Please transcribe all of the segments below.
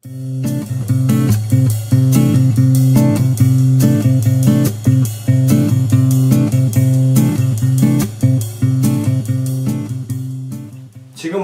지금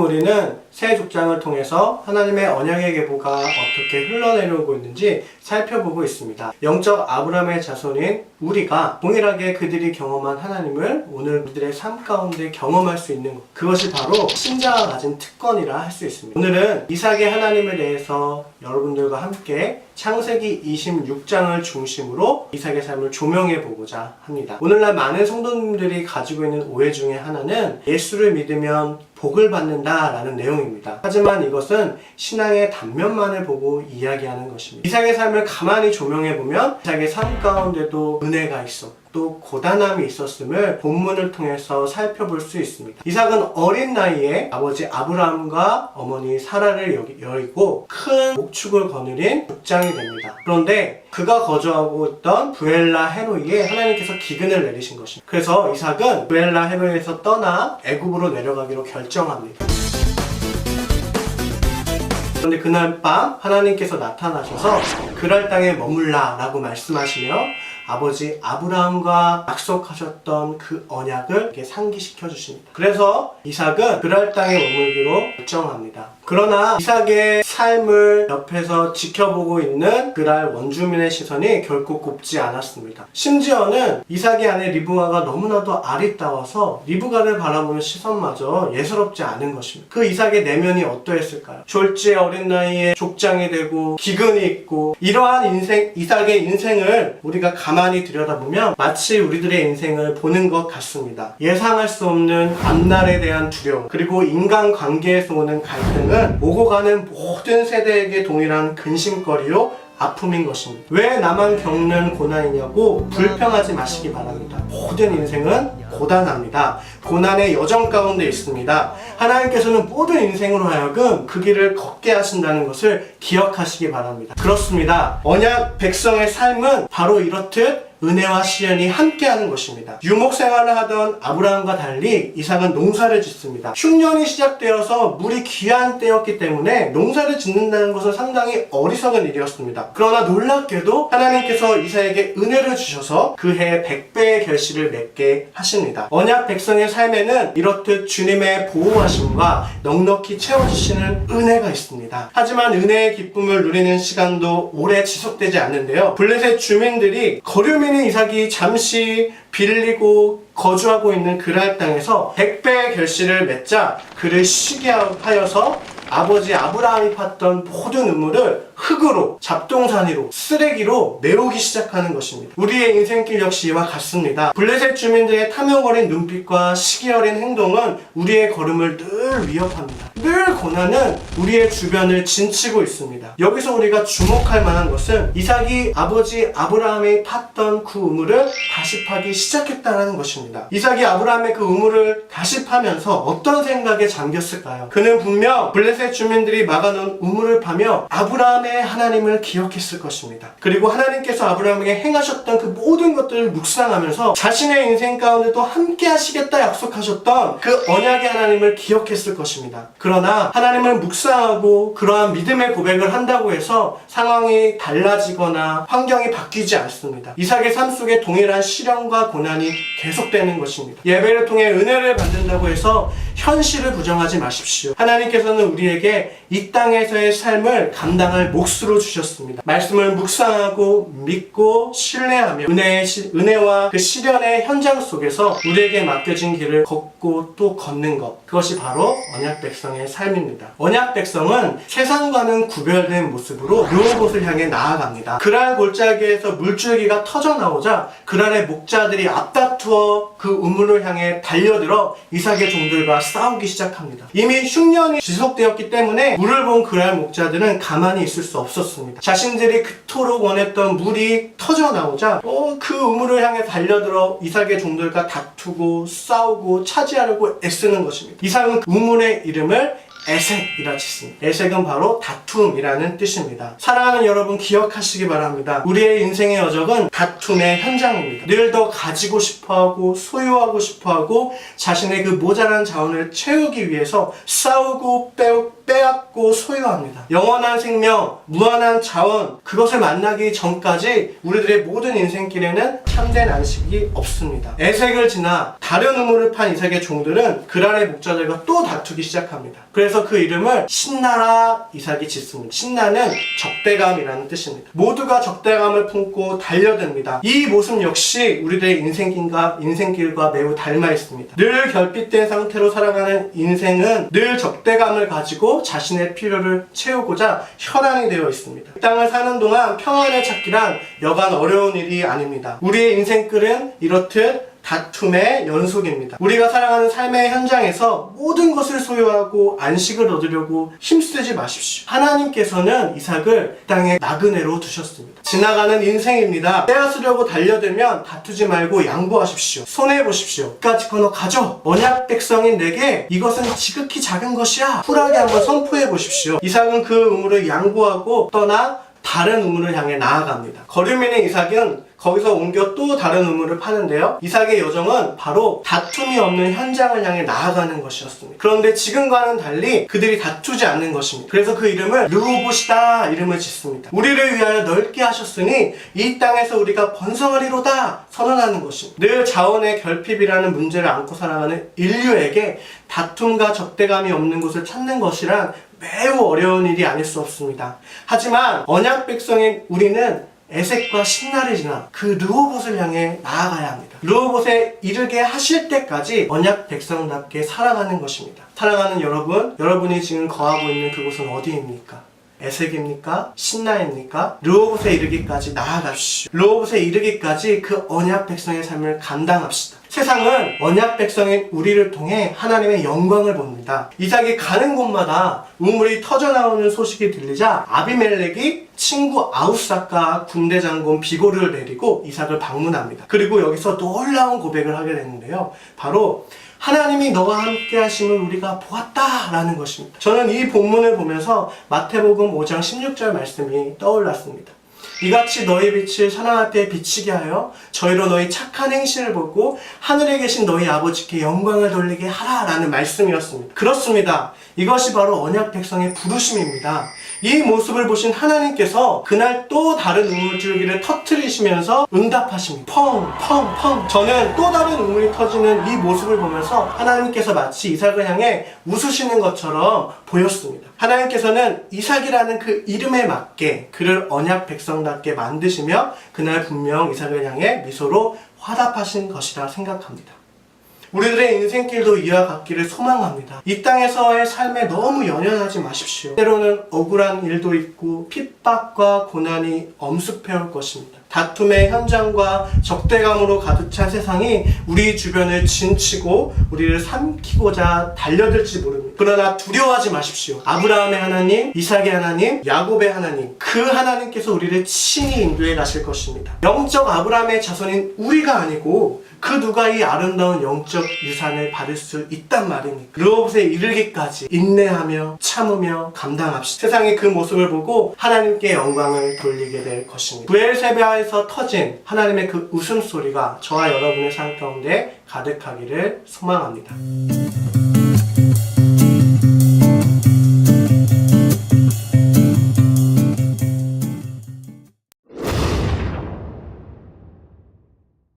우리는 새 족장을 통해서 하나님의 언약의 계보가 어떻게 흘러내려오고 있는지 살펴보고 있습니다. 영적 아브라함의 자손인 우리가 동일하게 그들이 경험한 하나님을 오늘 우리들의 삶 가운데 경험할 수 있는 것, 그것이 바로 신자가 가진 특권이라 할 수 있습니다. 오늘은 이삭의 하나님에 대해서 여러분들과 함께 창세기 26장을 중심으로 이삭의 삶을 조명해 보고자 합니다. 오늘날 많은 성도님들이 가지고 있는 오해 중에 하나는 예수를 믿으면 복을 받는다 라는 내용입니다. 하지만 이것은 신앙의 단면만을 보고 이야기하는 것입니다. 이삭의 삶을 가만히 조명해 보면 이삭의 삶 가운데도 은혜가 있었고 또 고단함이 있었음을 본문을 통해서 살펴볼 수 있습니다. 이삭은 어린 나이에 아버지 아브라함과 어머니 사라를 여의고 큰 목축을 거느린 족장이 됩니다. 그런데 그가 거주하고 있던 부엘라 헤로이에 하나님께서 기근을 내리신 것입니다. 그래서 이삭은 부엘라 헤로이에서 떠나 애굽으로 내려가기로 결정합니다. 그런데 그날 밤 하나님께서 나타나셔서 그랄 땅에 머물라 라고 말씀하시며 아버지 아브라함과 약속하셨던 그 언약을 상기시켜 주십니다. 그래서 이삭은 그랄 땅에 머물기로 결정합니다. 그러나 이삭의 삶을 옆에서 지켜보고 있는 그랄 원주민의 시선이 결코 곱지 않았습니다. 심지어는 이삭의 아내 리브가가 너무나도 아리따워서 리브가를 바라보는 시선마저 예사롭지 않은 것입니다. 그 이삭의 내면이 어떠했을까요? 졸지에 어린 나이에 족장이 되고 기근이 있고 이러한 이삭의 인생을 우리가 가만히 들여다보면 마치 우리들의 인생을 보는 것 같습니다. 예상할 수 없는 앞날에 대한 두려움, 그리고 인간관계에서 오는 갈등은 오고 가는 모든 세대에게 동일한 근심거리요 아픔인 것입니다. 왜 나만 겪는 고난이냐고 불평하지 마시기 바랍니다. 모든 인생은 고단합니다. 고난의 여정 가운데 있습니다. 하나님께서는 모든 인생으로 하여금 그 길을 걷게 하신다는 것을 기억하시기 바랍니다. 그렇습니다. 언약 백성의 삶은 바로 이렇듯 은혜와 시련이 함께하는 것입니다. 유목 생활을 하던 아브라함과 달리 이삭은 농사를 짓습니다. 흉년이 시작되어서 물이 귀한 때였기 때문에 농사를 짓는다는 것은 상당히 어리석은 일이었습니다. 그러나 놀랍게도 하나님께서 이삭에게 은혜를 주셔서 그 해에 100배의 결실을 맺게 하십니다. 언약 백성의 삶에는 이렇듯 주님의 보호하심과 넉넉히 채워주시는 은혜가 있습니다. 하지만 은혜의 기쁨을 누리는 시간도 오래 지속되지 않는데요. 블레셋 주민들이 거류민인 이삭이 잠시 빌리고 거주하고 있는 그랄 땅에서 100배의 결실을 맺자 그를 쉬게 하여서 아버지 아브라함이 팠던 모든 우물을 흙으로, 잡동사니로, 쓰레기로 메우기 시작하는 것입니다. 우리의 인생길 역시 이와 같습니다. 블레셋 주민들의 탐욕 어린 눈빛과 시기 어린 행동은 우리의 걸음을 늘 위협합니다. 늘 고난은 우리의 주변을 진치고 있습니다. 여기서 우리가 주목할 만한 것은 이삭이 아버지 아브라함이 팠던 그 우물을 다시 파기 시작했다는 것입니다. 이삭이 아브라함의 그 우물을 다시 파면서 어떤 생각에 잠겼을까요? 그는 분명 블레셋 주민들이 막아놓은 우물을 파며 아브라함의 하나님을 기억했을 것입니다. 그리고 하나님께서 아브라함에게 행하셨던 그 모든 것들을 묵상하면서 자신의 인생 가운데도 함께 하시겠다 약속하셨던 그 언약의 하나님을 기억했을 것입니다. 그러나 하나님을 묵상하고 그러한 믿음의 고백을 한다고 해서 상황이 달라지거나 환경이 바뀌지 않습니다. 이삭의 삶 속에 동일한 시련과 고난이 계속되는 것입니다. 예배를 통해 은혜를 받는다고 해서 현실을 부정하지 마십시오. 하나님께서는 우리에게 이 땅에서의 삶을 감당할 몫으로 주셨습니다. 말씀을 묵상하고 믿고 신뢰하며 은혜와 그 시련의 현장 속에서 우리에게 맡겨진 길을 걷고 또 걷는 것, 그것이 바로 언약 백성의 삶입니다. 언약 백성은 세상과는 구별된 모습으로 묘곳을 향해 나아갑니다. 그랄 골짜기에서 물줄기가 터져나오자 그랄의 목자들이 앞다투어 그 우물을 향해 달려들어 이삭의 종들과 싸우기 시작합니다. 이미 흉년이 지속되었기 때문에 물을 본 그랄 목자들은 가만히 있을 수 없었습니다. 자신들이 그토록 원했던 물이 터져나오자 그 우물을 향해 달려들어 이삭의 종들과 다투고 싸우고 차지하려고 애쓰는 것입니다. 이삭은 우물의 이름을 에색이라 짓습니다. 에색은 바로 다툼이라는 뜻입니다. 사랑하는 여러분 기억하시기 바랍니다. 우리의 인생의 여정은 다툼의 현장입니다. 늘 더 가지고 싶어하고 소유하고 싶어하고 자신의 그 모자란 자원을 채우기 위해서 싸우고 빼앗고 소유합니다. 영원한 생명, 무한한 자원, 그것을 만나기 전까지 우리들의 모든 인생길에는 참된 안식이 없습니다. 에색을 지나 다른 우물을 판 이삭의 종들은 그랄의 목자들과 또 다투기 시작합니다. 그래서 그 이름을 신나라 이삭이 짓습니다. 신나는 적대감이라는 뜻입니다. 모두가 적대감을 품고 달려듭니다. 이 모습 역시 우리들의 인생길과 매우 닮아 있습니다. 늘 결핍된 상태로 살아가는 인생은 늘 적대감을 가지고 자신의 필요를 채우고자 혈안이 되어 있습니다. 이 땅을 사는 동안 평안을 찾기란 여간 어려운 일이 아닙니다. 우리의 인생길은 이렇듯 다툼의 연속입니다. 우리가 살아가는 삶의 현장에서 모든 것을 소유하고 안식을 얻으려고 힘쓰지 마십시오. 하나님께서는 이삭을 땅의 나그네로 두셨습니다. 지나가는 인생입니다. 빼앗으려고 달려들면 다투지 말고 양보하십시오. 손해보십시오. 끝까지 건너 가져. 언약 백성인 내게 이것은 지극히 작은 것이야. 쿨하게 한번 선포해 보십시오. 이삭은 그 우물을 양보하고 떠나 다른 우물을 향해 나아갑니다. 거류민의 이삭은 거기서 옮겨 또 다른 우물을 파는데요. 이삭의 여정은 바로 다툼이 없는 현장을 향해 나아가는 것이었습니다. 그런데 지금과는 달리 그들이 다투지 않는 것입니다. 그래서 그 이름을 르호봇이다 이름을 짓습니다. 우리를 위하여 넓게 하셨으니 이 땅에서 우리가 번성하리로다 선언하는 것입니다. 늘 자원의 결핍이라는 문제를 안고 살아가는 인류에게 다툼과 적대감이 없는 곳을 찾는 것이란 매우 어려운 일이 아닐 수 없습니다. 하지만 언약 백성인 우리는 에색과 신나를 지나 그 르호봇을 향해 나아가야 합니다. 르호봇에 이르게 하실 때까지 언약 백성답게 살아가는 것입니다. 사랑하는 여러분, 여러분이 지금 거하고 있는 그곳은 어디입니까? 에색입니까? 신나입니까? 르호봇에 이르기까지 나아가십시오. 르호봇에 이르기까지 그 언약 백성의 삶을 감당합시다. 세상은 언약 백성인 우리를 통해 하나님의 영광을 봅니다. 이삭이 가는 곳마다 우물이 터져나오는 소식이 들리자 아비멜렉이 친구 아우삭과 군대 장군 비고르를 데리고 이삭을 방문합니다. 그리고 여기서 놀라운 고백을 하게 되는데요. 바로 하나님이 너와 함께 하심을 우리가 보았다 라는 것입니다. 저는 이 본문을 보면서 마태복음 5장 16절 말씀이 떠올랐습니다. 이같이 너희 빛을 사람 앞에 비치게 하여 저희로 너희 착한 행실을 보고 하늘에 계신 너희 아버지께 영광을 돌리게 하라 라는 말씀이었습니다. 그렇습니다. 이것이 바로 언약 백성의 부르심입니다. 이 모습을 보신 하나님께서 그날 또 다른 우물줄기를 터뜨리시면서 응답하십니다. 펑펑펑. 저는 또 다른 우물이 터지는 이 모습을 보면서 하나님께서 마치 이삭을 향해 웃으시는 것처럼 보였습니다. 하나님께서는 이삭이라는 그 이름에 맞게 그를 언약 백성답게 만드시며 그날 분명 이삭을 향해 미소로 화답하신 것이라 생각합니다. 우리들의 인생길도 이와 같기를 소망합니다. 이 땅에서의 삶에 너무 연연하지 마십시오. 때로는 억울한 일도 있고 핍박과 고난이 엄습해올 것입니다. 다툼의 현장과 적대감으로 가득 찬 세상이 우리 주변을 진치고 우리를 삼키고자 달려들지 모릅니다. 그러나 두려워하지 마십시오. 아브라함의 하나님, 이삭의 하나님, 야곱의 하나님, 그 하나님께서 우리를 친히 인도해 가실 것입니다. 영적 아브라함의 자손인 우리가 아니고 그 누가 이 아름다운 영적 유산을 받을 수 있단 말입니까? 르호봇에 이르기까지 인내하며 참으며 감당합시다. 세상이 그 모습을 보고 하나님께 영광을 돌리게 될 것입니다. 브엘세바에서 터진 하나님의 그 웃음소리가 저와 여러분의 삶 가운데 가득하기를 소망합니다.